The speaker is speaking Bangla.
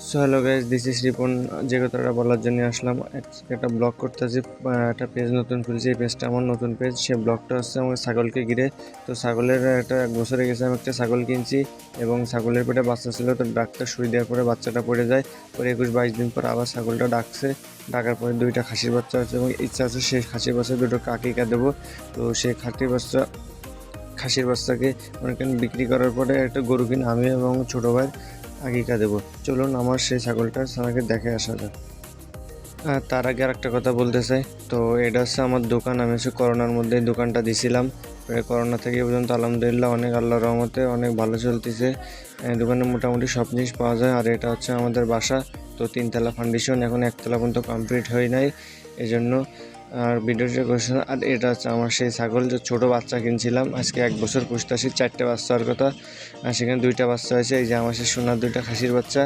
So hello guys, this is Ripon. যে কথাটা বলার জন্য আসলাম, একটা ব্লগ করতেছি। একটা পেজ নতুন খুলছি, এই পেজটা আমার নতুন পেজ। সে ব্লগটা হচ্ছে আমার ছাগলকে ঘিরে। তো ছাগলের এক বছরে গেছে, আমি একটা ছাগল কিনছি এবং ছাগলের পেটে বাচ্চা ছিল। তো ডাক্তার সুই দেওয়ার পরে বাচ্চাটা পড়ে যায়। পরে 21-22 দিন পর আবার ছাগলটা ডাকছে। ডাকার পরে 2টা খাসির বাচ্চা আছে এবং ইচ্ছা আছে সেই খাসির বাচ্চা 2টো কাকিকা দেবো। তো সেই খাসির বাচ্চাকে মনে করেন বিক্রি করার পরে একটা গরু কিনে আমি এবং ছোটো ভাই আকিকা দেবো। চলুন আমার সেই ছাগলটা আমাকে দেখে আসা যাক। তার আগে আর একটা কথা বলতে চাই। তো এটা হচ্ছে আমার দোকান। আমি হচ্ছে করোনার মধ্যে দোকানটা দিছিলাম। করোনা থেকে পর্যন্ত আলহামদুলিল্লাহ অনেক আল্লাহর রহমতে অনেক ভালো চলতেছে। দোকানে মোটামুটি সব জিনিস পাওয়া যায়। আর এটা হচ্ছে আমাদের বাসা। তো 3তলা ফাউন্ডেশন, এখন 1তলা পর্যন্ত কমপ্লিট হয় নাই, এই জন্য। আর ভিডিওটা কোয়েশন। আর এটা হচ্ছে আমার সেই ছাগল, যে ছোটো বাচ্চা কিনছিলাম, আজকে 1 বছর পুষতেছি। 4টে বাচ্চা হওয়ার কথা, আর সেখানে 2টা বাচ্চা হয়েছে। এই যে আমার সেই সোনার 2টা খাসির বাচ্চা।